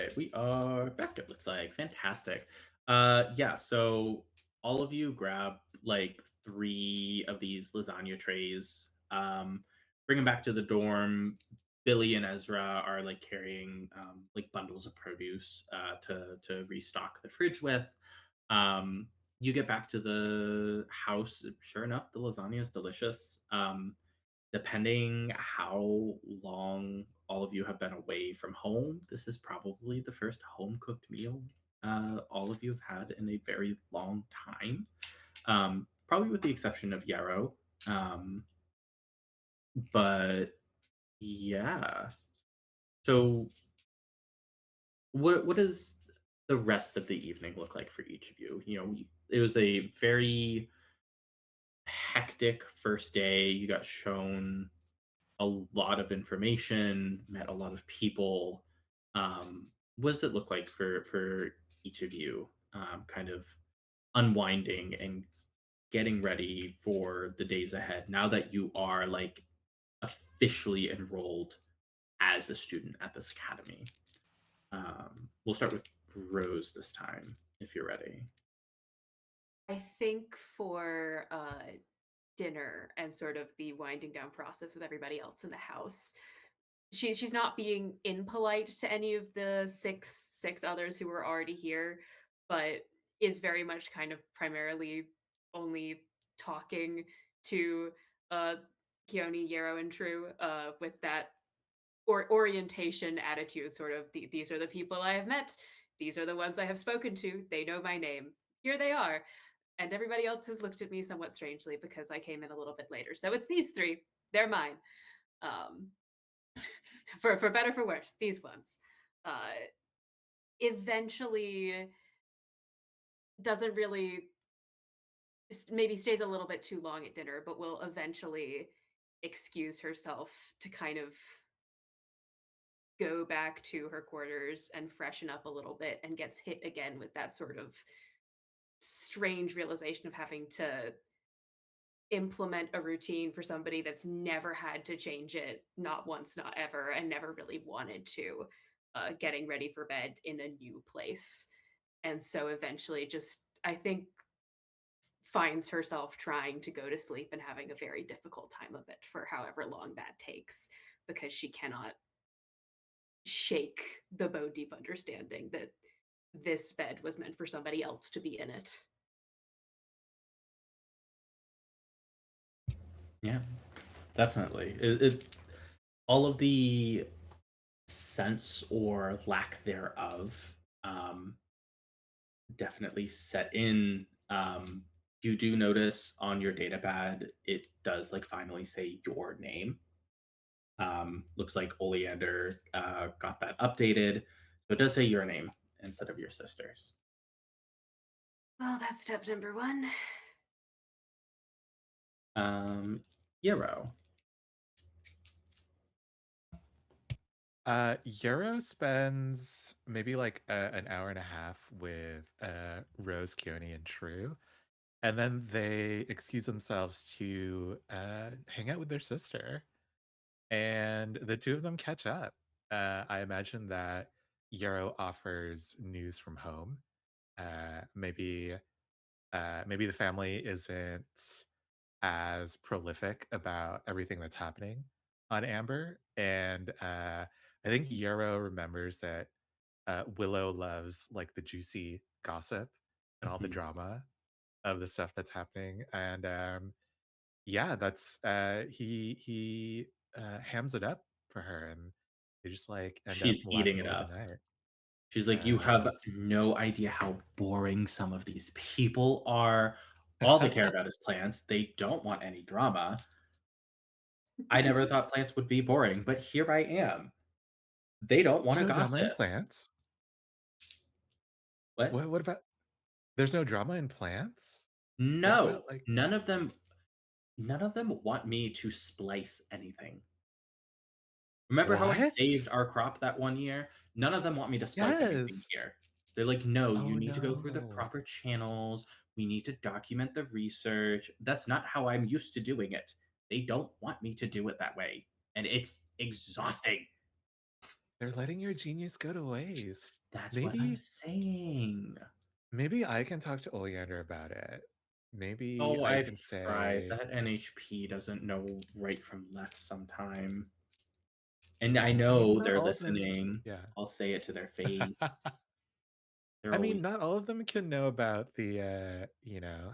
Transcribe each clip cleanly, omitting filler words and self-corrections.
right, we are back, it looks like. Fantastic. Yeah, so all of you grab like 3 of these lasagna trays, bring them back to the dorm. Billy and Ezra are like carrying like bundles of produce to restock the fridge with. You get back to the house. Sure enough, the lasagna is delicious. Depending how long all of you have been away from home, this is probably the first home cooked meal all of you have had in a very long time. Probably with the exception of Yarrow. Um, but yeah. So what does the rest of the evening look like for each of you? It was a very hectic first day. You got shown a lot of information, met a lot of people. What does it look like for each of you? Kind of unwinding and getting ready for the days ahead. Now that you are like officially enrolled as a student at this academy. We'll start with Rose this time, if you're ready. I think for dinner and sort of the winding down process with everybody else in the house, she's not being impolite to any of the six others who were already here, but is very much kind of primarily only talking to uh Keone, Yarrow, and True with that orientation attitude, sort of these are the people I have met, these are the ones I have spoken to, they know my name. Here they are. And everybody else has looked at me somewhat strangely because I came in a little bit later. So it's these three. They're mine. Um, for better for worse, these ones. Uh, eventually doesn't really maybe stays a little bit too long at dinner, but will eventually excuse herself to kind of go back to her quarters and freshen up a little bit and gets hit again with that sort of strange realization of having to implement a routine for somebody that's never had to change it, not once, not ever, and never really wanted to, getting ready for bed in a new place. And so eventually just, I think, finds herself trying to go to sleep and having a very difficult time of it for however long that takes because she cannot shake the bone deep understanding that this bed was meant for somebody else to be in it. Yeah, definitely. All of the sense or lack thereof definitely set in. You do notice on your data pad it does like finally say your name. Looks like Oleander got that updated, so it does say your name instead of your sister's. Well, that's step number one. Um, Euro. Euro spends maybe like an hour and a half with Rose, Keone, and True, and then they excuse themselves to hang out with their sister, and the two of them catch up. I imagine that Euro offers news from home. Maybe maybe the family isn't as prolific about everything that's happening on Amber, and I think Euro remembers that Willow loves like the juicy gossip and all the Mhm. drama of the stuff that's happening, and yeah, that's he hams it up for her, and they just like end up She's eating laughing it away the up. night. She's like, "You have It's no idea how boring some of these people are. All they care about is plants. They don't want any drama. I never thought plants would be boring, but here I am. They don't there's wanna no drama in gossip." plants. What? What about there's no drama in plants? What No. about like None of them want me to splice anything. Remember how I what? saved our crop that one year? None of them want me to splice anything Yes. here. They're like, "No, you Oh need to go through the no. proper channels. We need to document the research." That's not how I'm used to doing it. They don't want me to do it that way, and it's exhausting. They're letting your genius go to waste. That's what I'm Maybe saying. maybe I can talk to Oleander about it. Maybe Oh, I I've can tried. say, That NHP doesn't know right from left sometime. And I I mean, know not they're all of them. listening. Yeah. I'll say it to their face. They're I mean, always not all of them can know about the,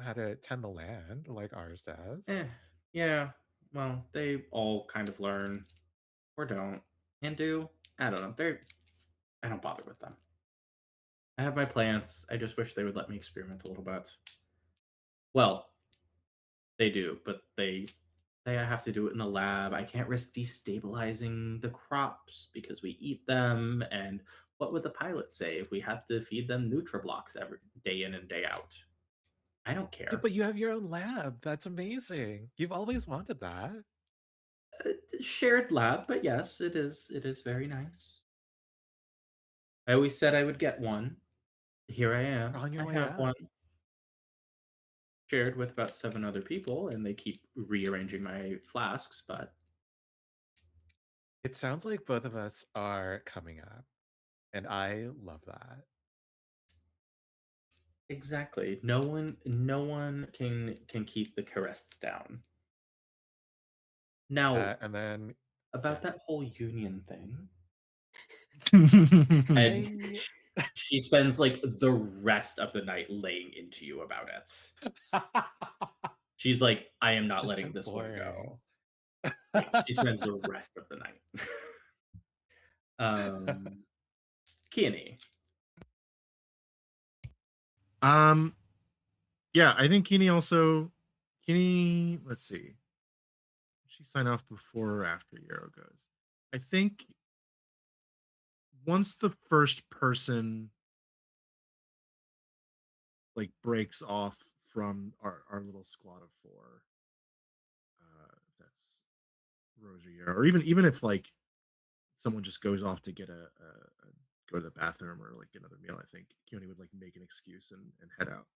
how to tend the land like ours does. eh, yeah. Well, they all kind of learn or don't and do. I don't know. I don't bother with them. I have my plants. I just wish they would let me experiment a little bit. Well, they do, but they say I have to do it in the lab. I can't risk destabilizing the crops because we eat them. And what would the pilot say if we had to feed them NutriBlocks every day in and day out? I don't Yeah, care. but you have your own lab. That's amazing. You've always wanted that. Shared lab, but yes, it is. It is very nice. I always said I would get one. Here I You're am. on your I way have up. one shared with about 7 other people, and they keep rearranging my flasks. But It sounds like both of us are coming up, and I love that. exactly, no one can keep the caress down. Now, And then, about yeah. that whole union thing, and I she spends like the rest of the night laying into you about it. She's like, I am not It's letting so this one boring. go. Like she spends the rest of the night. um, Keone, Um, yeah, I think Keeney, let's see. Did she sign off before or after Yarrow goes? I think once the first person like breaks off from our little squad of four, if that's Rose or Yarrow, or even if like someone just goes off to get a go to the bathroom or like get another meal, I think Keone would like make an excuse and head out.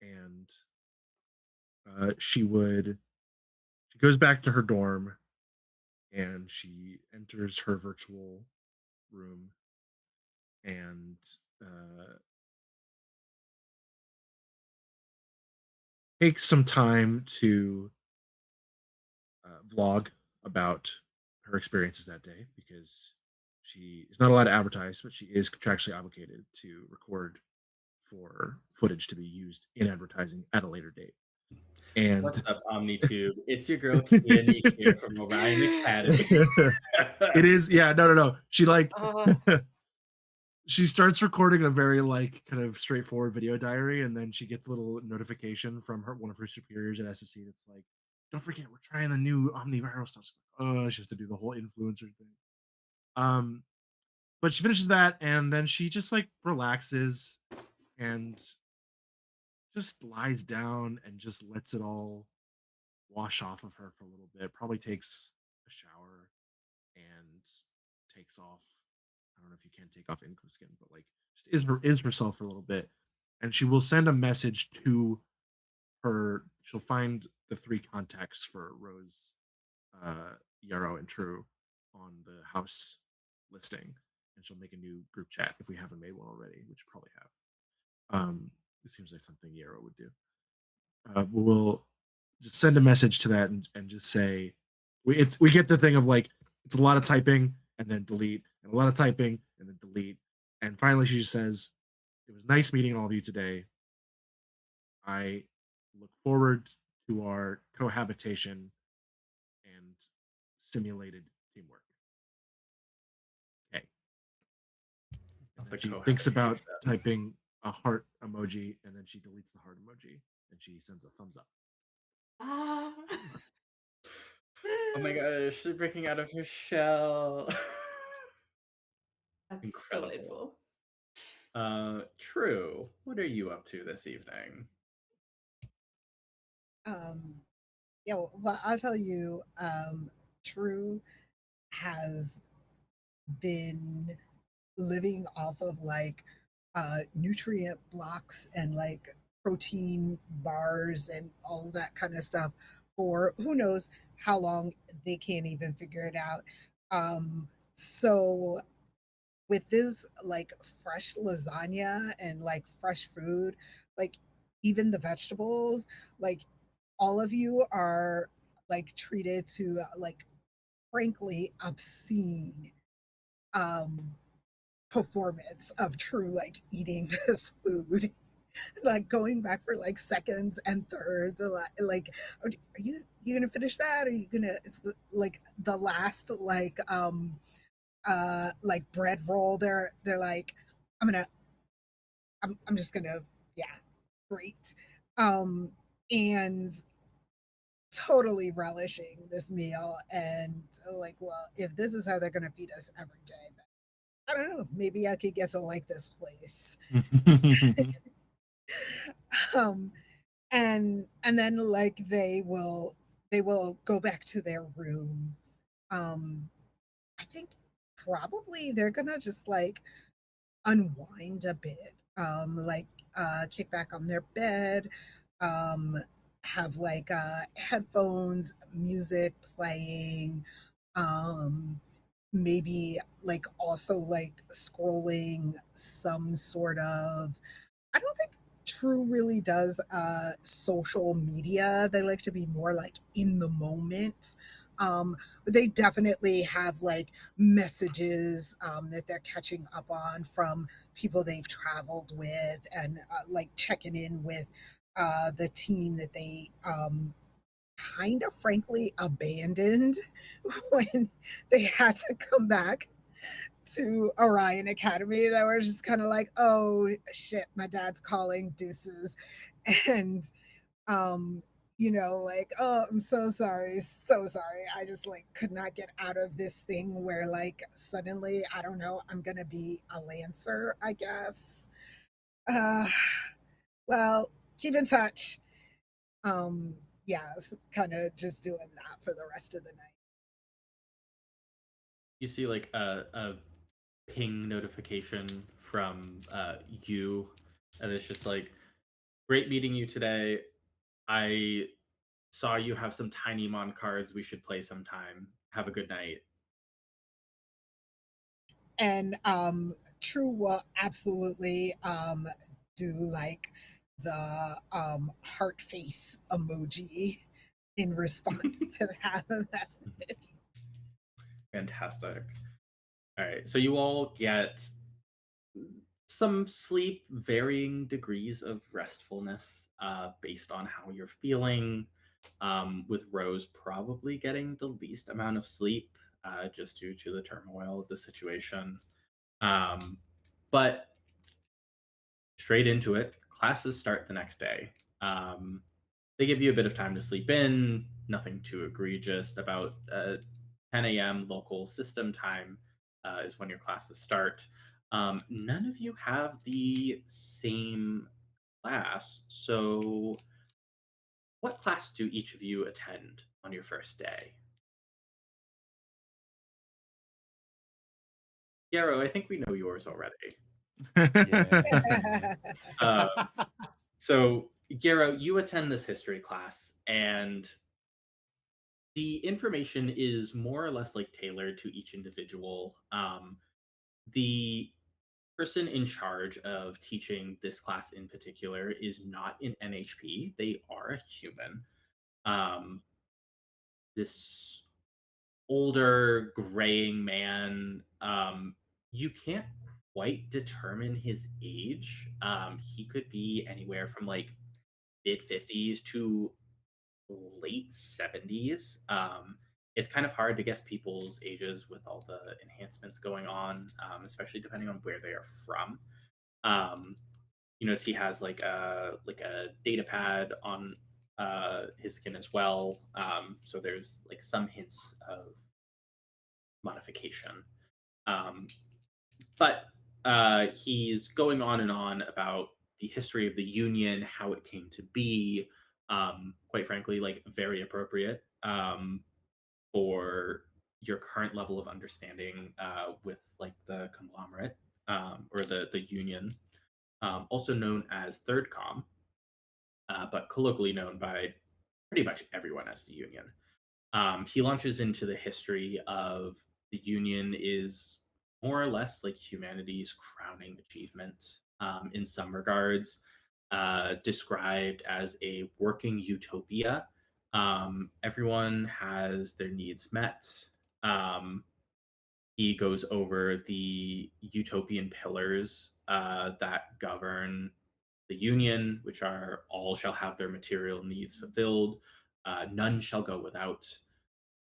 And she goes back to her dorm and she enters her virtual room and uh, takes some time to vlog about her experiences that day because she is not allowed to advertise, but she is contractually obligated to record for footage to be used in advertising at a later date. what's And up, OmniTube? It's your girl Keone here from Orion Academy. it is, yeah, no. She like Oh, she starts recording a very like kind of straightforward video diary, and then she gets a little notification from one of her superiors at SSC that's like, "Don't forget, we're trying the new omniviral stuff." She's like, "Oh," she has to do the whole influencer thing. Um, but she finishes that, and then she just like relaxes and just lies down and just lets it all wash off of her for a little bit. Probably takes a shower and takes off. I don't know if you can take off Inkless skin, but like just is herself for a little bit, and she will send a message to her. She'll find the three contacts for Rose, Yarrow, and True on the house listing, and she'll make a new group chat if we haven't made one already, which we probably have. It seems like something Yarrow would do. We'll just send a message to that and just say we get the thing of like it's a lot of typing and then delete and a lot of typing and then delete, and finally she just says it was nice meeting all of you today. I look forward to our cohabitation and simulated teamwork. Okay. And Not then the she thinks about cohabitation. typing a heart emoji and then she deletes the heart emoji and she sends a thumbs up. ah. Oh my gosh, she's breaking out of her shell. That's Incredible. delightful. True. What are you up to this evening? Um, yeah, well, I'll tell you, True has been living off of like nutrient blocks and like protein bars and all that kind of stuff for who knows how long. They can't even figure it out. Um, So with this like fresh lasagna and like fresh food, like even the vegetables, like all of you are like treated to like frankly obscene um performance of true like eating this food. Like going back for like seconds and thirds like are you gonna finish that, are you gonna it's like the last like bread roll, they're like I'm gonna I'm just gonna yeah, great. And totally relishing this meal and like, well, if this is how they're gonna feed us every day, then I don't know, maybe I could get to like this place. um and then like they will go back to their room. I think probably they're gonna just like unwind a bit, like kick back on their bed, um, have like headphones, music playing, maybe like also like scrolling some sort of, I don't think True really does social media. They like to be more like in the moment. But they definitely have like messages that they're catching up on from people they've traveled with, and like checking in with the team that they kind of frankly abandoned when they had to come back to Orion Academy, that were just kind of like, oh shit, my dad's calling, deuces. And um, like, oh, I'm so sorry, so sorry. I just like could not get out of this thing where like suddenly, I don't know, I'm gonna be a lancer, I guess. Uh well, keep in touch. Yeah, it's kind of just doing that for the rest of the night. You see like a ping notification from you, and it's just like, great meeting you today. I saw you have some Tiny Mon cards. We should play sometime. Have a good night. And True will absolutely do like the heart face emoji in response to that message. Fantastic. All right, so you all get some sleep, varying degrees of restfulness based on how you're feeling. With Rose probably getting the least amount of sleep just due to the turmoil of the situation. Um, but straight into it, classes start the next day. Um, they give you a bit of time to sleep in, nothing too egregious. About 10 a.m. local system time is when your classes start. None of you have the same class, so what class do each of you attend on your first day? Yarrow, I think we know yours already. Yeah. Uh, so, Yarrow, you attend this history class, and the information is more or less like tailored to each individual. The person in charge of teaching this class in particular is not an NHP; they are a human. Um, this older, graying man. You can't quite determine his age. He could be anywhere from like mid 50s to late 70s. It's kind of hard to guess people's ages with all the enhancements going on, especially depending on where they are from. Um, you notice he has like a data pad on his skin as well. So there's like some hints of modification. Um, but he's going on and on about the history of the Union, how it came to be. Quite frankly, like very appropriate for your current level of understanding with like the conglomerate or the Union, also known as Third Com, but colloquially known by pretty much everyone as the Union. He launches into the history of the Union is more or less like humanity's crowning achievement in some regards, described as a working utopia. Everyone has their needs met. Um, he goes over the utopian pillars that govern the Union, which are all shall have their material needs fulfilled, none shall go without,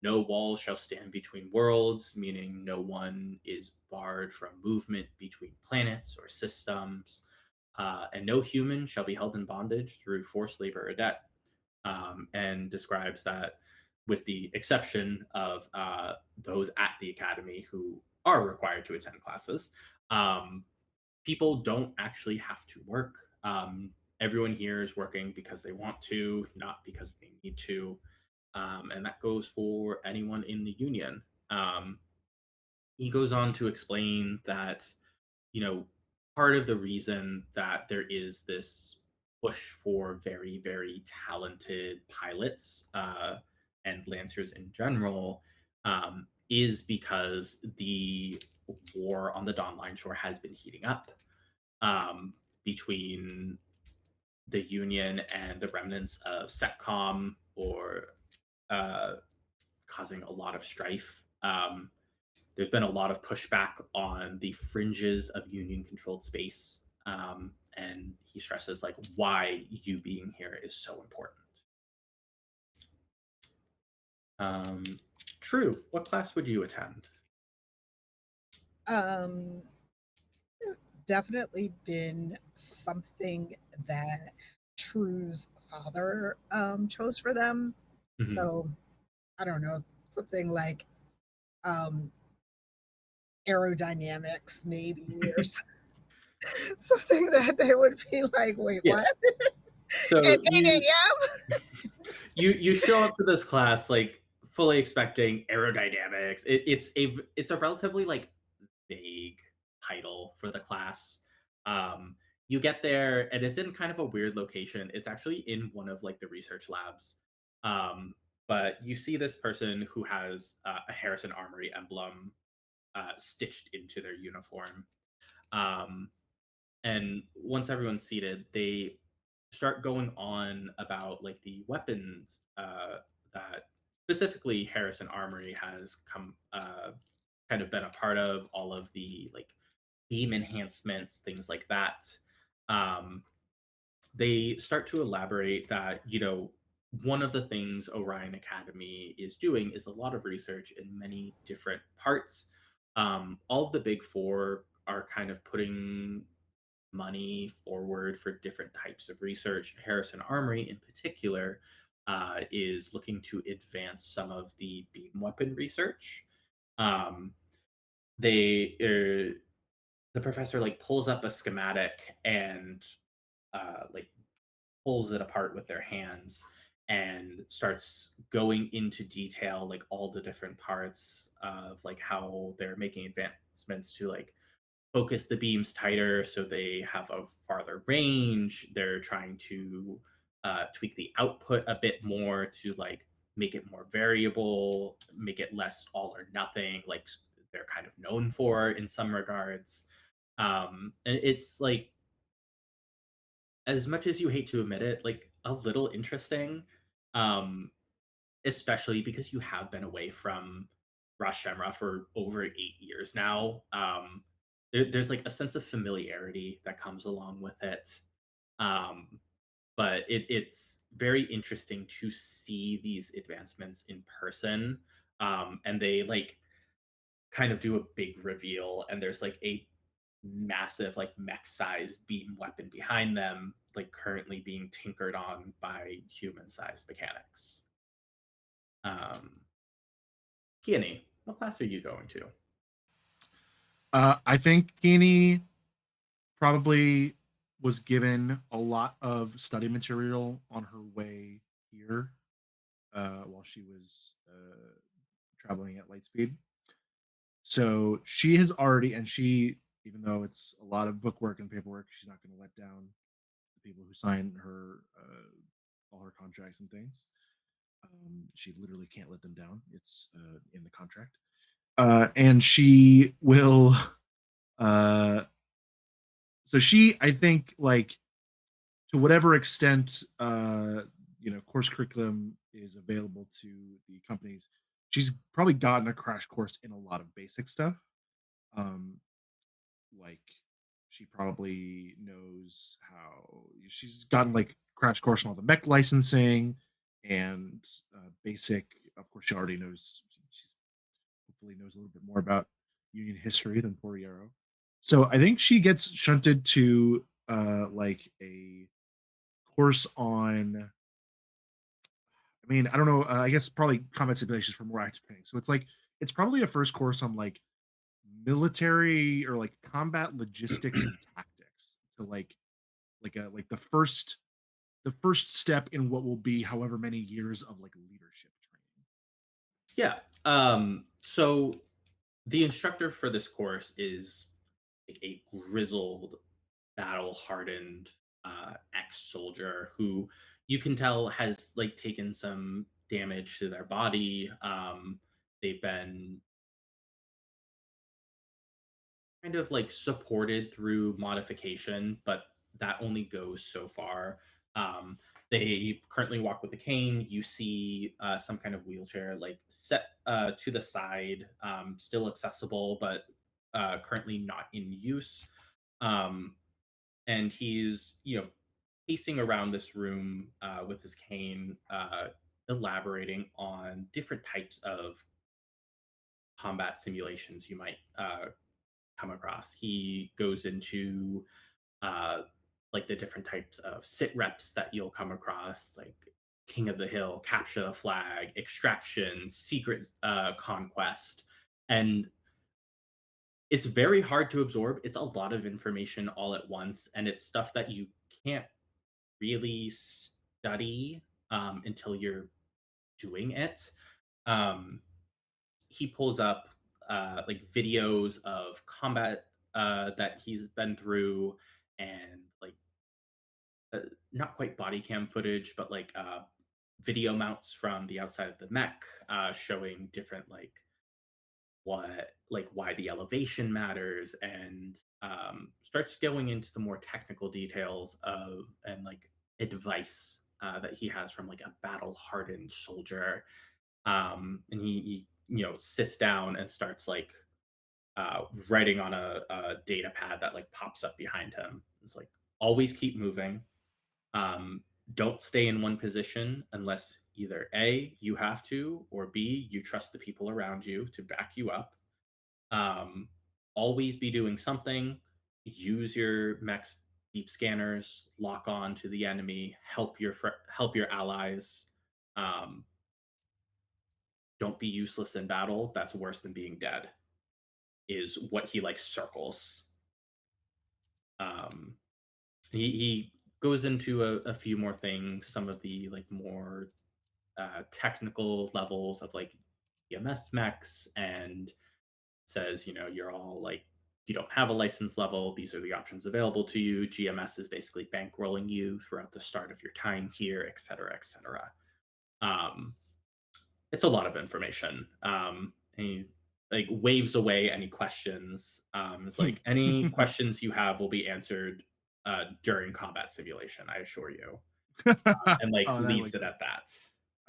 no wall shall stand between worlds, meaning no one is barred from movement between planets or systems, and no human shall be held in bondage through forced labor or debt. And describes that, with the exception of those at the academy who are required to attend classes, um, people don't actually have to work. Everyone here is working because they want to, not because they need to. And that goes for anyone in the union. Um, he goes on to explain that, you know, part of the reason that there is this push for very, very talented pilots and Lancers in general is because the war on the Dawn Line shore has been heating up um, between the Union and the remnants of SETCOM, or uh, causing a lot of strife. There's been a lot of pushback on the fringes of union controlled space. And he stresses like why you being here is so important. Um, True. What class would you attend? Um, Definitely been something that True's father chose for them. Mhm. So I don't know, something like um aerodynamics maybe, or something that they would be like, wait, Yeah. what? So At 8 a.m. you show up to this class like fully expecting aerodynamics. It's a relatively like vague title for the class. You get there and it's in kind of a weird location. It's actually in one of like the research labs. But you see this person who has a Harrison Armory emblem stitched into their uniform. Um, and once everyone's seated, they start going on about like the weapons that specifically Harrison Armory has come kind of been a part of, all of the like beam enhancements, things like that. Um, they start to elaborate that, one of the things Orion Academy is doing is a lot of research in many different parts. All of the big four are kind of putting money forward for different types of research. Harrison Armory, in particular, is looking to advance some of the beam weapon research. Um, they the professor like pulls up a schematic and like pulls it apart with their hands and starts going into detail like all the different parts of like how they're making advancements to like focus the beams tighter so they have a farther range. They're trying to tweak the output a bit more to like make it more variable, make it less all or nothing, like they're kind of known for in some regards. And it's like, as much as you hate to admit it, like a little interesting, um, especially because you have been away from Rosh Shemra for over 8 years now. There's like a sense of familiarity that comes along with it. Um, but it's very interesting to see these advancements in person. And they like kind of do a big reveal, and there's like a massive like mech sized beam weapon behind them, like currently being tinkered on by human sized mechanics. um Kiani, what class are you going to? I think Keeney probably was given a lot of study material on her way here while she was traveling at light speed. So she has already, and she, even though it's a lot of bookwork and paperwork, she's not going to let down the people who sign her all her contracts and things. She literally can't let them down. It's in the contract. and she will uh so she, I think, like, to whatever extent course curriculum is available to the companies, she's probably gotten a crash course in a lot of basic stuff. um like, she probably knows how, she's gotten like crash course on all the mech licensing and basic. Of course, she already knows. She's hopefully knows a little bit more about Union history than poor Yarrow. So I think she gets shunted to like a course on. I mean, I don't know. I guess probably combat simulations for more active training. So it's probably a first course on like military or like combat logistics and tactics to like the first step in what will be however many years of like leadership training. Yeah. So the instructor for this course is like a grizzled, battle-hardened ex-soldier who you can tell has like taken some damage to their body. They've been kind of like supported through modification, but that only goes so far. Um, they currently walk with a cane. You see some kind of wheelchair like set to the side, still accessible, but currently not in use. Um, and he's, pacing around this room with his cane, elaborating on different types of combat simulations you might come across. He goes into uh, like the different types of sit reps that you'll come across, like King of the Hill, Capture the Flag, Extraction, Secret Conquest, and it's very hard to absorb. It's a lot of information all at once, and it's stuff that you can't really study until you're doing it. Um, he pulls up like videos of combat that he's been through, and like uh, not quite body cam footage, but like video mounts from the outside of the mech, showing different why the elevation matters, and starts going into the more technical details of and like advice that he has from like a battle hardened soldier. And he sits down and starts like writing on a data pad that like pops up behind him. It's like, always keep moving. um, don't stay in one position unless either A, you have to, or B, you trust the people around you to back you up. um, Always be doing something. Use your mech's deep scanners, lock on to the enemy, help your allies. um, don't be useless in battle. That's worse than being dead, is what he like circles. um, he goes into a few more things, some of the like more technical levels of like EMS mechs, and says, you're all like, you don't have a license level. These are the options available to you. GMS is basically bankrolling you throughout the start of your time here, et cetera, et cetera. Um, it's a lot of information. And he like waves away any questions. It's like, any questions you have will be answered during combat simulation, I assure you. And like Oh, and I leaves like it that. at that.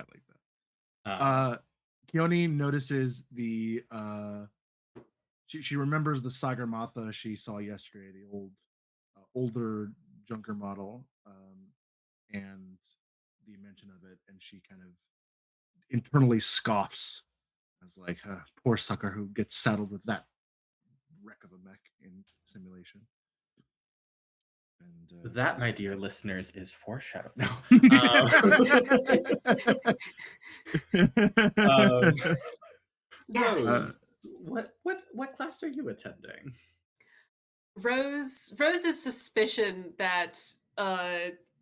I like that. Um, Keone notices she remembers the Sagarmatha she saw yesterday, the older junker model, and the mention of it, and she kind of internally scoffs as like, poor sucker who gets saddled with that wreck of a mech in simulation. And that, my dear listeners, is foreshadow. No. Um, Yes. Rose, what class are you attending? Rose's suspicion that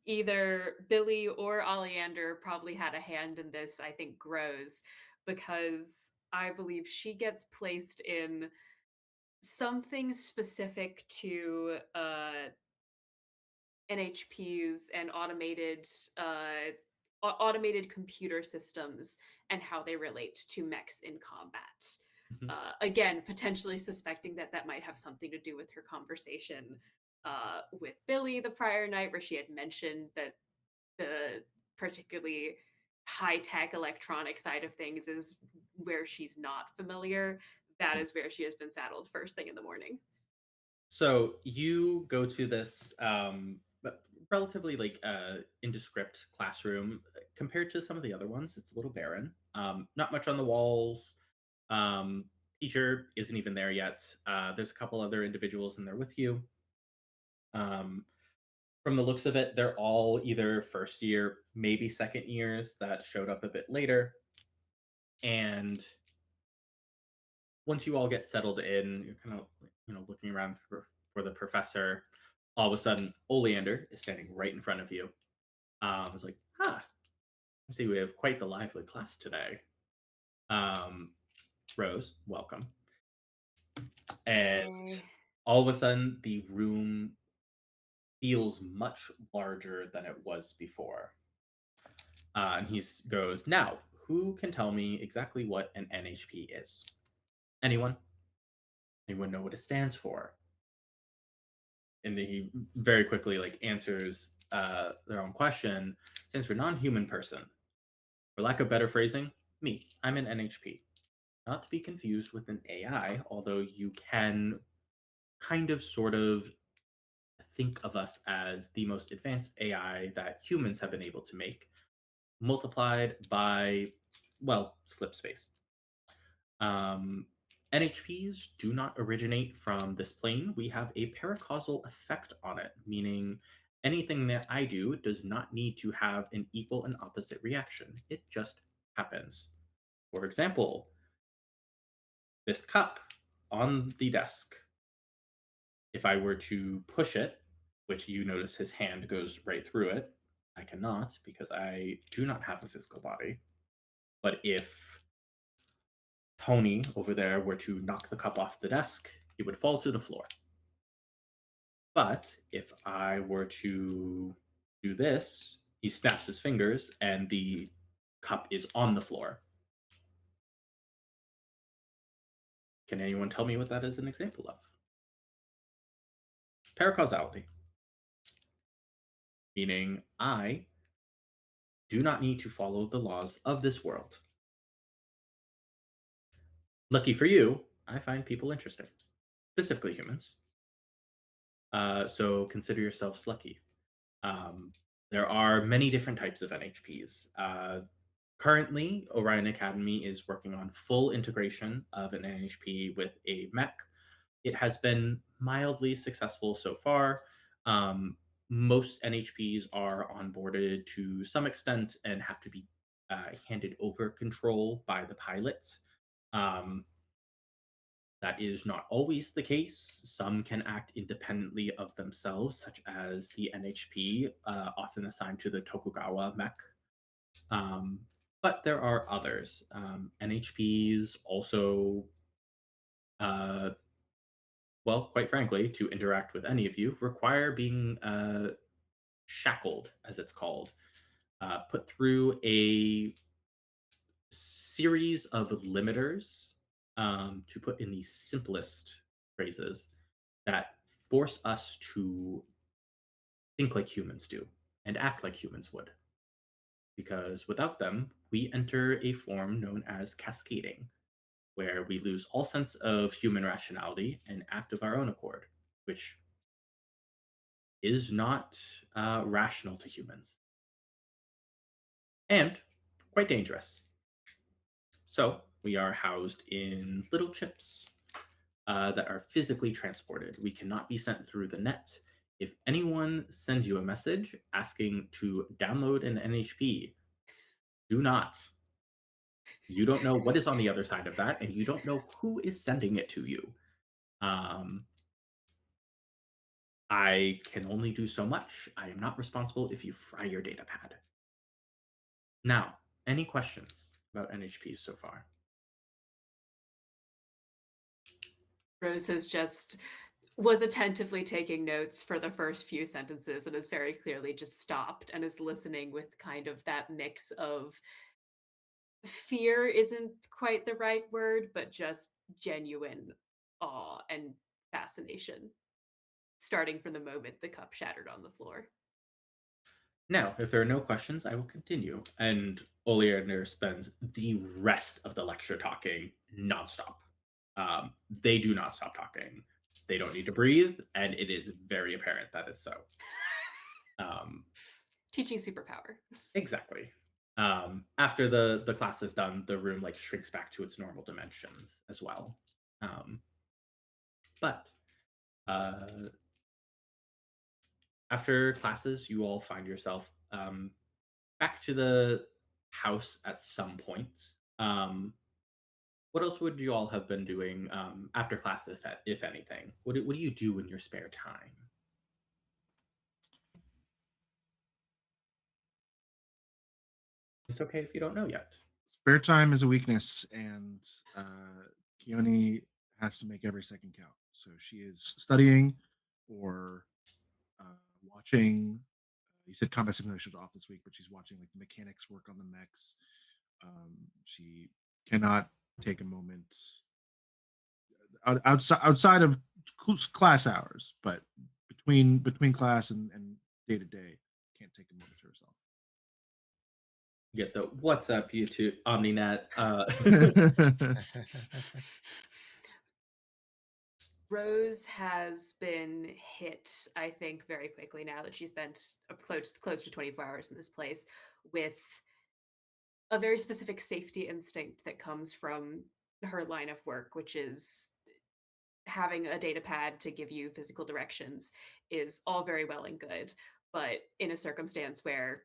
either Billy or Oleander probably had a hand in this, I think, grows because I believe she gets placed in something specific to NHPs and automated computer systems and how they relate to mechs in combat. Mhm. Again, potentially suspecting that that might have something to do with her conversation with Billy the prior night, where she had mentioned that the particularly high tech electronic side of things is where she's not familiar. That is where she has been saddled first thing in the morning. So you go to this relatively like indescript classroom compared to some of the other ones. It's a little barren. Not much on the walls. Um, Teacher isn't even there yet. There's a couple other individuals in there with you. Um, from the looks of it, they're all either first year, maybe second years that showed up a bit later. And once you all get settled in, you're kind of looking around for the professor. All of a sudden, Oleander is standing right in front of you. It's like, I see we have quite the lively class today. Um, Rose, welcome. And Yay. all of a sudden, the room feels much larger than it was before. And he goes, now, who can tell me exactly what an NHP is? Anyone? Anyone know what it stands for? And he very quickly like answers their own question. Stands for non-human person. For lack of better phrasing, me. I'm an NHP. Not to be confused with an AI, although you can kind of sort of think of us as the most advanced AI that humans have been able to make, multiplied by, well, slip space. Um, NHPs do not originate from this plane. We have a paracausal effect on it, meaning anything that I do does not need to have an equal and opposite reaction. It just happens. For example, this cup on the desk, if I were to push it, which you notice his hand goes right through it, I cannot because I do not have a physical body. But if Tony over there were to knock the cup off the desk, it would fall to the floor. But if I were to do this, he snaps his fingers and the cup is on the floor. Can anyone tell me what that is an example of? Paracausality. Meaning I do not need to follow the laws of this world. Lucky for you, I find people interesting, specifically humans. So consider yourselves lucky. Um, there are many different types of NHPs. Currently, Orion Academy is working on full integration of an NHP with a mech. It has been mildly successful so far. Um, Most NHPs are onboarded to some extent and have to be handed over control by the pilots. Um, that is not always the case. Some can act independently of themselves, such as the NHP, often assigned to the Tokugawa mech. Um, but there are others. NHPs also, uh, well, quite frankly, to interact with any of you, require being shackled, as it's called, put through a series of limiters, to put in the simplest phrases, that force us to think like humans do and act like humans would. Because without them, we enter a form known as cascading, where we lose all sense of human rationality and act of our own accord, which is not rational to humans and quite dangerous. So we are housed in little chips that are physically transported. We cannot be sent through the net. If anyone sends you a message asking to download an NHP, do not. You don't know what is on the other side of that, and you don't know who is sending it to you. Um, I can only do so much. I am not responsible if you fry your data pad. Now, any questions about NHPs so far? Rose has just was attentively taking notes for the first few sentences and is very clearly just stopped and is listening with kind of that mix of fear isn't quite the right word, but just genuine awe and fascination, starting from the moment the cup shattered on the floor. Now, if there are no questions, I will continue. And Oleander spends the rest of the lecture talking nonstop. They do not stop talking. They don't need to breathe, and it is very apparent that is so. Um, Teaching superpower. exactly. After the class is done, the room like shrinks back to its normal dimensions as well. Um, but uh, after classes, you all find yourself back to the house at some point. Um, what else would you all have been doing after class, if anything? What do you do in your spare time? It's okay if you don't know yet. Spare time is a weakness, and Keone has to make every second count. So she is studying or watching. You said combat simulations off this week, but she's watching like the mechanics work on the mechs. She cannot take a moment outside of class hours, but between class and day to day, can't take a moment to herself. Get the what's up, YouTube OmniNet. Rose has been hit, I think, very quickly now that she spent close to 24 hours in this place with a very specific safety instinct that comes from her line of work, which is having a data pad to give you physical directions is all very well and good. But in a circumstance where,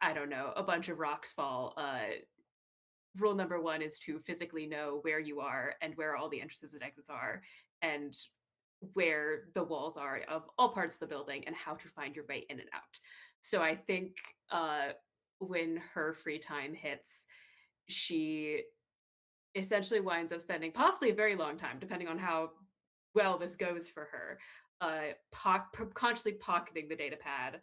I don't know, a bunch of rocks fall, rule number one is to physically know where you are and where all the entrances and exits are, and where the walls are of all parts of the building and how to find your way in and out. So I think when her free time hits, she essentially winds up spending possibly a very long time, depending on how well this goes for her, consciously pocketing the data pad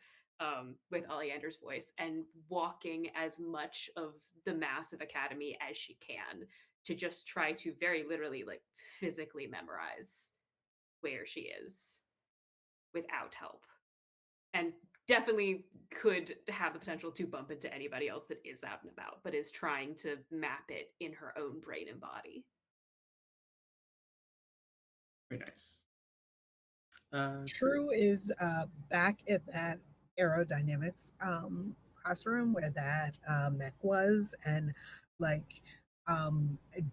with Oleander's voice and walking as much of the massive academy as she can to just try to very literally, like, physically memorize where she is without help. And definitely could have the potential to bump into anybody else that is out and about, but is trying to map it in her own brain and body. Very nice. True is back at that aerodynamics classroom where that mech was, and like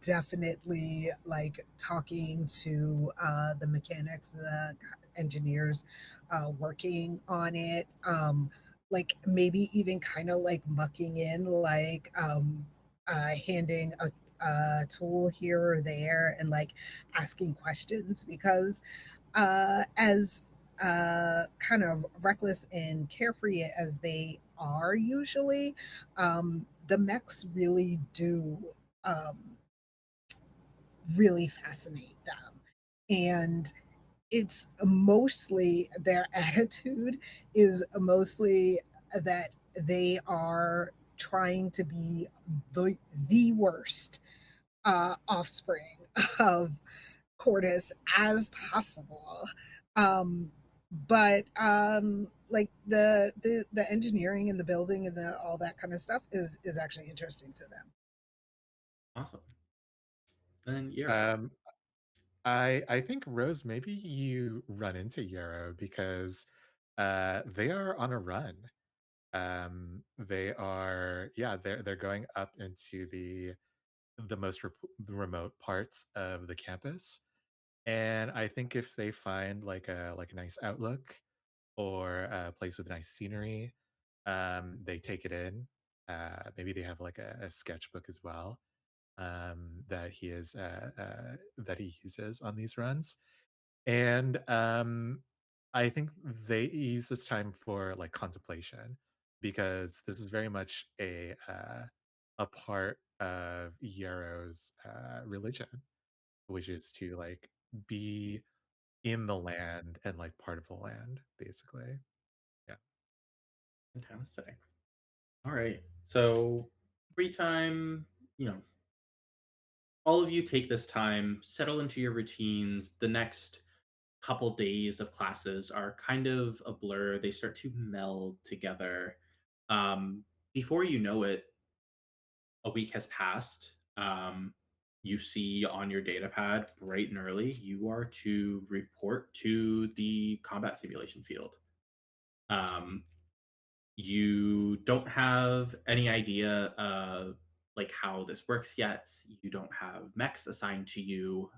definitely like talking to the mechanics, the engineers working on it. Like maybe even kind of like mucking in, like handing a tool here or there, and like asking questions because as kind of reckless and carefree as they are usually, the mechs really do um, really fascinate them. And it's mostly their attitude is mostly that they are trying to be the worst offspring of Cordis as possible. Um, but like the engineering and the building and the all that kind of stuff is actually interesting to them. Awesome. And then yeah, Um, I think Rose, maybe you run into Yarrow because they are on a run. They are, yeah, they're going up into the most remote parts of the campus, and I think if they find like a nice outlook or a place with nice scenery, they take it in. Maybe they have like a sketchbook as well, that he is that he uses on these runs, and I think they use this time for like contemplation because this is very much a part of Yarrow's religion, which is to like be in the land and like part of the land, basically. Yeah. fantastic. All right. So free time, you know, all of you take this time, settle into your routines. The next couple days of classes are kind of a blur. They start to meld together. Um, Before you know it, a week has passed. You see on your data pad bright and early, you are to report to the combat simulation field. Um, you don't have any idea like how this works yet. You don't have mechs assigned to you.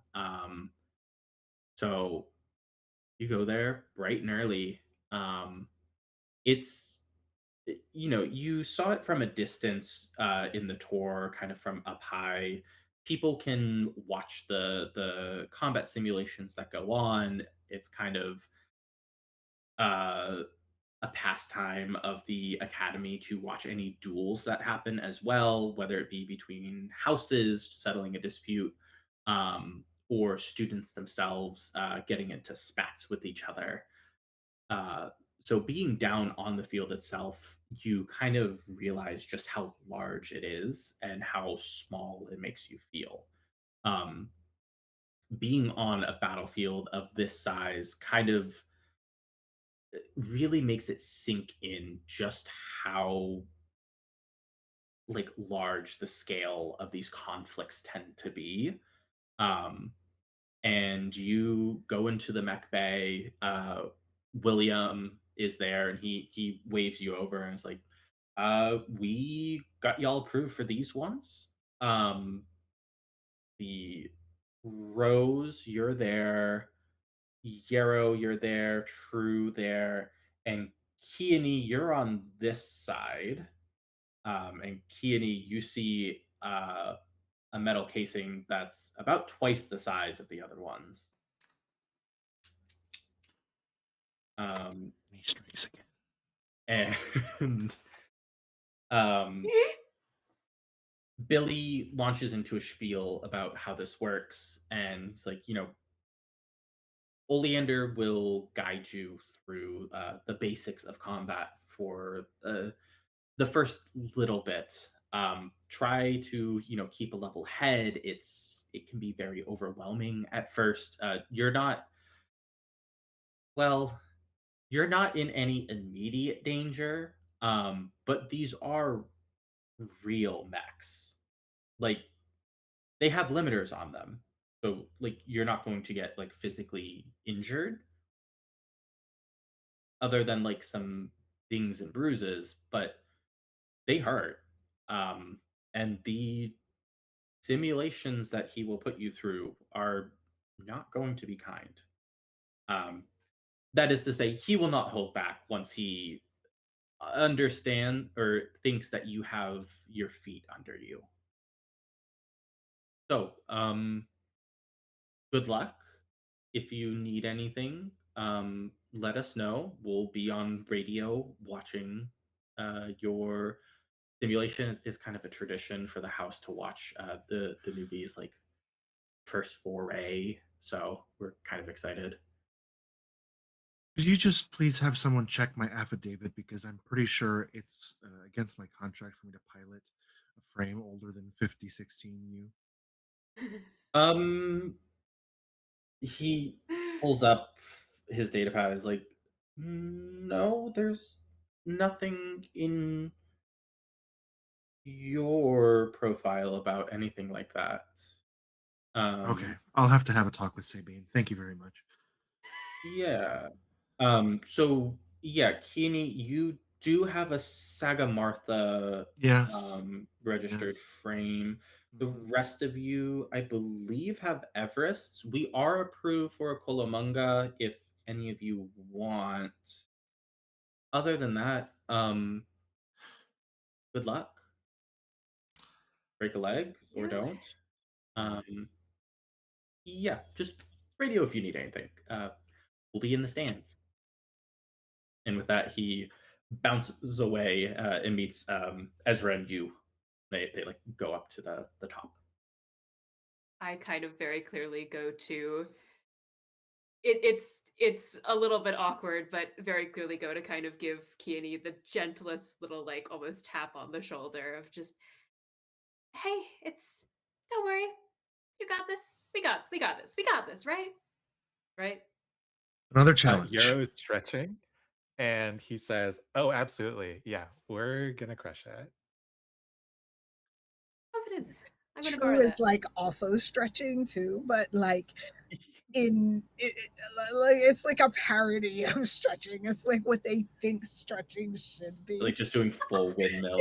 So you go there bright and early. It's you saw it from a distance in the tour, kind of from up high. People can watch the combat simulations that go on. It's kind of uh, a pastime of the academy to watch any duels that happen as well, whether it be between houses settling a dispute, or students themselves getting into spats with each other. Uh, so being down on the field itself, you kind of realize just how large it is and how small it makes you feel. Um, Being on a battlefield of this size kind of really makes it sink in just how like large the scale of these conflicts tend to be. Um, and you go into the mech bay. William is there, and he waves you over and is like, "We got y'all approved for these ones. Um, the Rose, you're there. Yarrow, you're there. True, there, and Keany, you're on this side. And Keany, you see a metal casing that's about twice the size of the other ones. Um, And he strikes again. and um, Billy launches into a spiel about how this works, and he's like, Oleander will guide you through the basics of combat for the first little bit. Try to keep a level head. It can be very overwhelming at first. Well, you're not in any immediate danger, but these are real mechs. Like they have limiters on them. So like you're not going to get like physically injured other than like some dings and bruises, but they hurt. Um and the simulations that he will put you through are not going to be kind. Um that is to say he will not hold back once he understand or thinks that you have your feet under you. So, good luck. If you need anything, let us know. We'll be on radio watching your simulation. Is kind of a tradition for the house to watch the newbies like first foray. So we're kind of excited. Could you just please have someone check my affidavit because I'm pretty sure it's against my contract for me to pilot a frame older than 5016U. Um, he pulls up his data pad. Is like, no, there's nothing in your profile about anything like that. Okay, Um, I'll have to have a talk with Sabine. Thank you very much. yeah. So yeah, Keany, you do have a Sagamartha Yes. registered Yes. frame. The Mhm. rest of you, I believe, have Everests. We are approved for a Kolomunga if any of you want. Other than that, good luck. Break a leg or Yeah. don't. Um, yeah, just radio if you need anything. We'll be in the stands. And with that, he bounces away and meets Ezra and you. They like go up to the top. I kind of very clearly go to it's a little bit awkward, but very clearly go to kind of give Keany the gentlest little like almost tap on the shoulder of just, hey, it's don't worry. You got this. We got this. We got this, right? Right? Another challenge. Yarrow is stretching, and he says, "Oh, absolutely, yeah, we're gonna crush it." Confidence. I'm gonna True borrow is that. like also stretching too, but like like it's like a parody of stretching. It's like what they think stretching should Like be. just doing full windmill,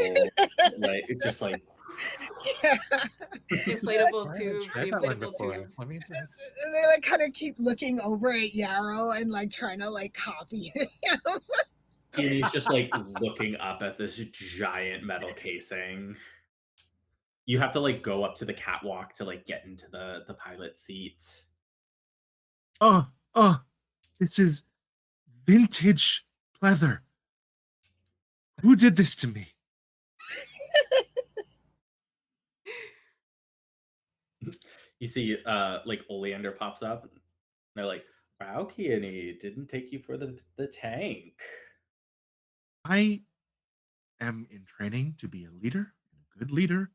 like it's just like Yeah. Inflatable I haven't tube, tried the that one inflatable before. tubes. Let me just. And they like kind of keep looking over at Yarrow and like trying to like copy him. and he's just like looking up at this giant metal casing. You have to like go up to the catwalk to like get into the pilot seat. Oh, oh, this is vintage pleather. Who did this to me? You see like Oleander pops up. And they're like, wow, Keone, didn't take you for the tank. I am in training to be a leader, and a good leader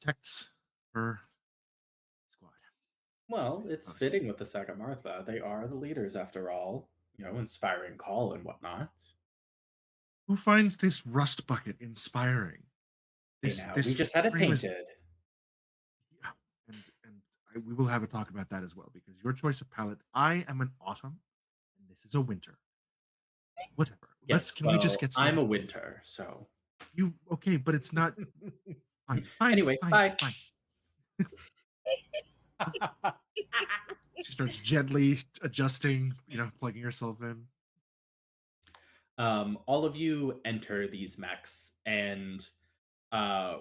protects her squad. Well, I it's suppose. fitting with the Sagamartha. They are the leaders after all. You know, inspiring call and whatnot. Who finds this rust bucket inspiring? Hey This now, we this just had it frame is, painted. yeah, we will have a talk about that as well because your choice of palette. I am an autumn, and this is a winter. Whatever. Yes, Can we just well, get I'm a started, please? winter, so You okay? But it's not fine. Fine. anyway, Fine. bye. Fine. She starts gently adjusting, plugging herself in. All of you enter these mechs, and uh,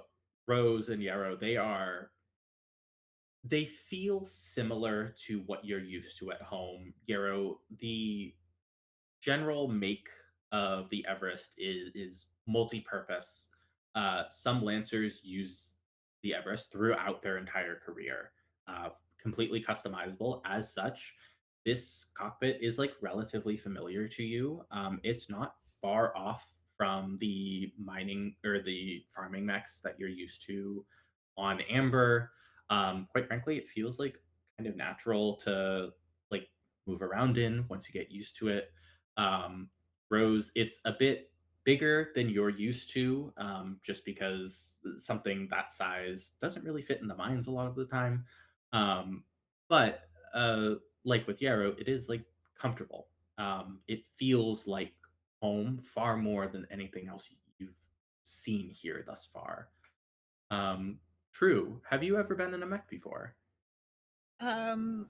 Rose and Yarrow, they feel similar to what you're used to at home. Yarrow, the general make of the Everest is multi-purpose. Some Lancers use the Everest throughout their entire career, uh, completely customizable. As such, this cockpit is like relatively familiar to you. It's not far off from the mining or the farming mechs that you're used to on Amber. Quite frankly, it feels like kind of natural to like move around in once you get used to it. um, Rose, it's a bit bigger than you're used to, just because something that size doesn't really fit in the mines a lot of the time. Um, but like with Yarrow, it is like comfortable. It feels like home far more than anything else you've seen here thus far. Um, True. Have you ever been in a mech before? um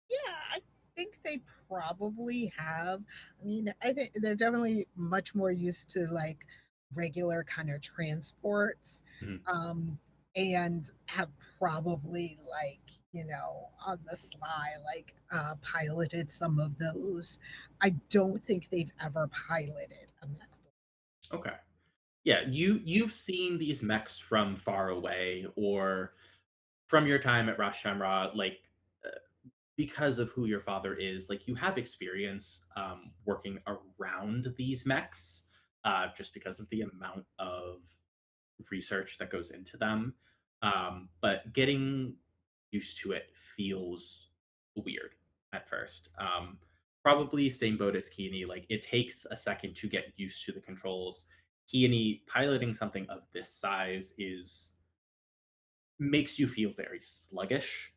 Yeah, I think they probably have. I mean, I think they're definitely much more used to like regular kind of transports, Mhm. and have probably like, on the sly, like piloted some of those. I don't think they've ever piloted a mech. Okay. Yeah, you've seen these mechs from far away or from your time at Rosh Shamra, like uh, because of who your father is, like you have experience working around these mechs, just because of the amount of research that goes into them. But getting used to it feels weird at first. Probably same boat as Keane. Like it takes a second to get used to the controls. Keane piloting something of this size is makes you feel very sluggish.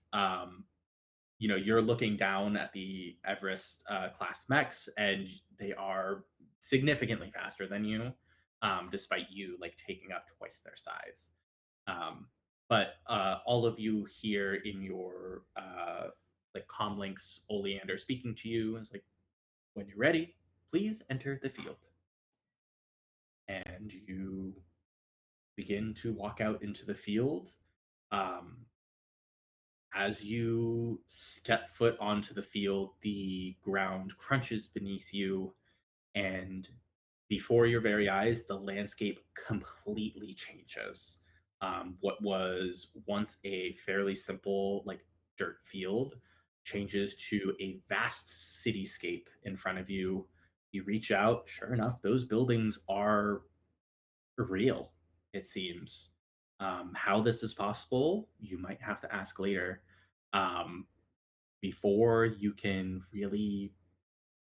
You're looking down at the Everest class mechs, and they are significantly faster than you, despite you like taking up twice their size. Um, but all of you here in your like comlinks, Oleander speaking to you is like, when you're ready, please enter the field. And you begin to walk out into the field. Um, As you step foot onto the field, the ground crunches beneath you, and before your very eyes, the landscape completely changes. What was once a fairly simple, like dirt field, changes to a vast cityscape in front of you. You reach out, sure enough, those buildings are real, it seems. How this is possible, you might have to ask later. Um, Before you can really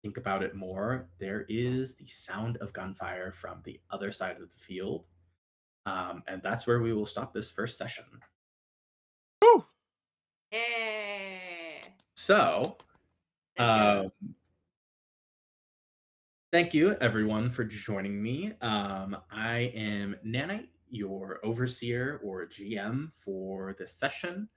think about it more, there is the sound of gunfire from the other side of the field. And that's where we will stop this first session. Woo! Hey, So, let's go. thank you everyone for joining me. I am Nanite, your overseer or GM for this session.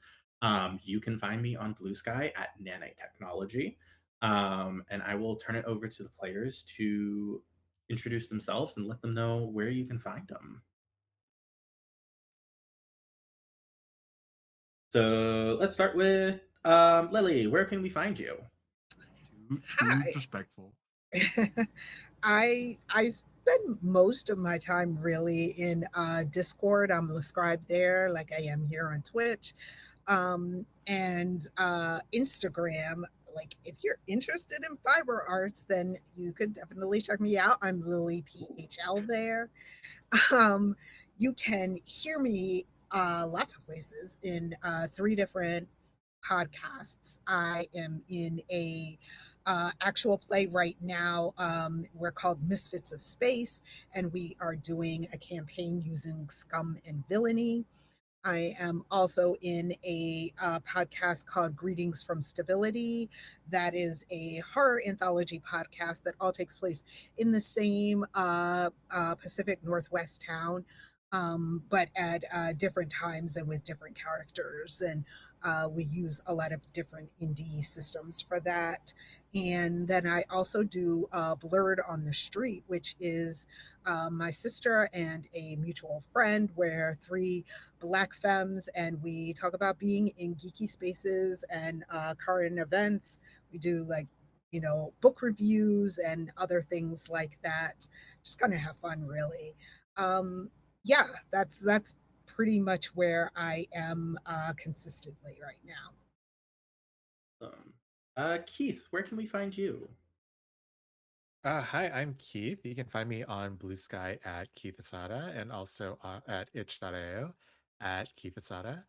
You can find me on Blue Sky at Nanite Technology. And I will turn it over to the players to introduce themselves and let them know where you can find them. So let's start with Lily. Where can we find you? Too Hi. respectful. I spend most of my time really in Discord. I'm a scribe there, like I am here on Twitch, and Instagram. Like, if you're interested in fiber arts, then you could definitely check me out. I'm Lily PHL there. Um, you can hear me lots of places in three different podcasts. I am in a actual play right now. We're called Misfits of Space, and we are doing a campaign using scum and villainy. I am also in a podcast called Greetings from Stability. That is a horror anthology podcast that all takes place in the same Pacific Northwest town, but at different times and with different characters. And we use a lot of different indie systems for that. And then I also do Blurred on the Street, which is my sister and a mutual friend. Where three Black femmes, and we talk about being in geeky spaces and current events. We do like, book reviews and other things like that. Just kind of have fun, really. Um, yeah, that's pretty much where I am consistently right now. Keith, where can we find you? Hi, I'm Keith. You can find me on Blue Sky at Keith Asada and also at itch.io at Keith Asada.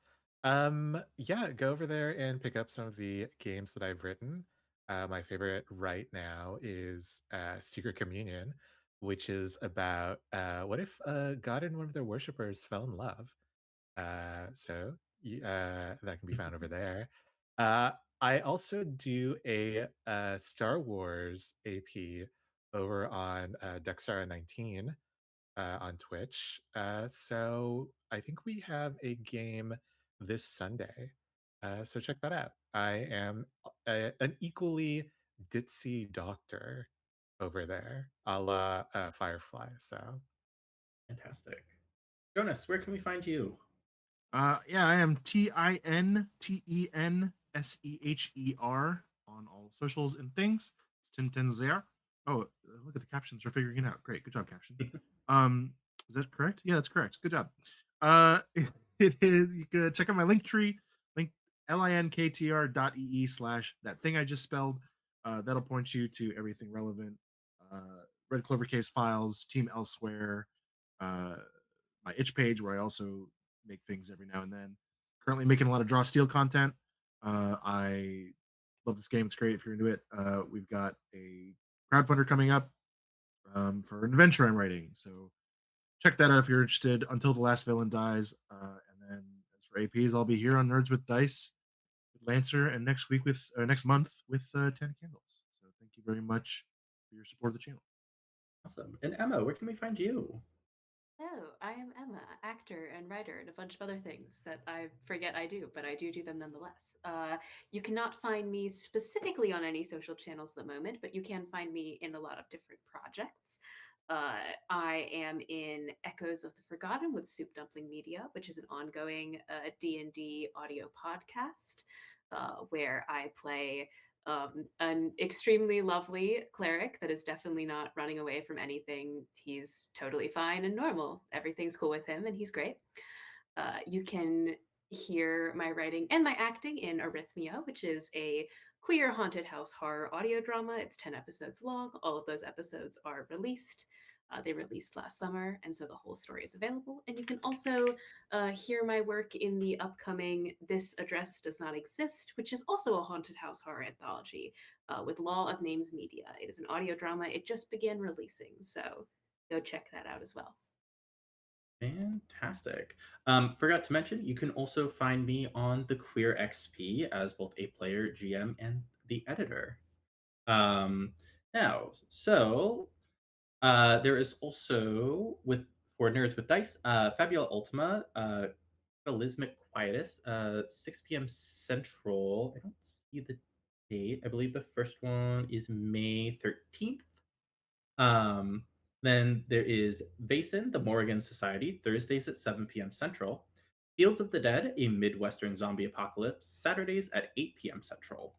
Yeah, go over there and pick up some of the games that I've written. My favorite right now is Secret Communion, which is about what if God and one of their worshippers fell in love? That can be found over there. Uh, I also do a Star Wars AP over on Dexara 19 on Twitch. So I think we have a game this Sunday. So check that out. I am an equally ditzy doctor over there, a la Firefly. So Fantastic. Jonas, where can we find you? Yeah, I am TINTENSEHER on all socials and things. It's Tintens there. Oh, look at the captions. They're figuring it out. Great. Good job, captions. Is that correct? Yeah, that's correct. Good job. It is, you can check out my link tree, link linktr.ee slash that thing I just spelled. That'll point you to everything relevant. Red Clover Case files, Team Elsewhere, uh, my itch page where I also make things every now and then. Currently making a lot of Draw Steel content. I love this game. It's great if you're into it. We've got a crowdfunder coming up for an adventure I'm writing. So check that out if you're interested. Until the Last Villain Dies. And then as for APs, I'll be here on Nerds with Dice with Lancer, and next week with next month with 10 Candles. So thank you very much for your support of the channel. Awesome. And Emma, where can we find you? Hello, I am Emma, actor and writer, and a bunch of other things that I forget I do, but I do them nonetheless. You cannot find me specifically on any social channels at the moment, but you can find me in a lot of different projects. I am in Echoes of the Forgotten with Soup Dumpling Media, which is an ongoing D&D audio podcast where I play an extremely lovely cleric that is definitely not running away from anything. He's totally fine and normal. Everything's cool with him, and he's great. You can hear my writing and my acting in Arrhythmia, which is a queer haunted house horror audio drama. It's 10 episodes long. All of those episodes are released. They released last summer, and so the whole story is available. And you can also hear my work in the upcoming This Address Does Not Exist, which is also a haunted house horror anthology with Law of Names Media. It is an audio drama. It just began releasing, so go check that out as well. Fantastic. Forgot to mention, you can also find me on the Queer XP as both a player, GM, and the editor. Now, so there is also for Nerds with Dice, Fabula Ultima, Cataclysmic Quietus, 6 p.m. Central. I don't see the date. I believe the first one is May 13th. Then there is Vason, the Morrigan Society, Thursdays at 7 p.m. Central. Fields of the Dead, a Midwestern zombie apocalypse, Saturdays at 8 p.m. Central.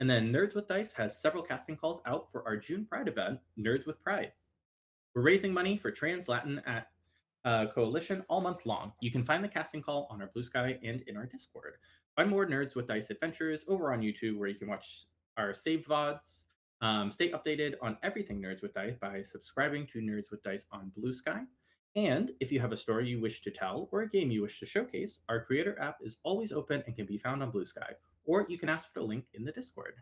And then Nerds with Dice has several casting calls out for our June Pride event, Nerds with Pride. We're raising money for Trans Latin at Coalition all month long. You can find the casting call on our Blue Sky and in our Discord. Find more Nerds with Dice adventures over on YouTube, where you can watch our saved VODs. Stay updated on everything Nerds with Dice by subscribing to Nerds with Dice on Blue Sky. And if you have a story you wish to tell or a game you wish to showcase, our creator app is always open and can be found on Blue Sky, or you can ask for the link in the Discord.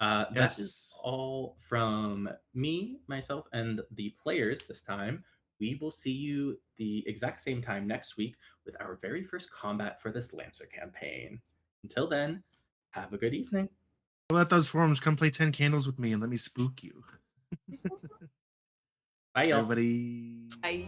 That is Yes. all from me, myself, and the players this time. We will see you the exact same time next week with our very first combat for this Lancer campaign. Until then, have a good evening. Fill out those forms. Come play 10 candles with me and let me spook you. Bye, y'all. Everybody. Bye.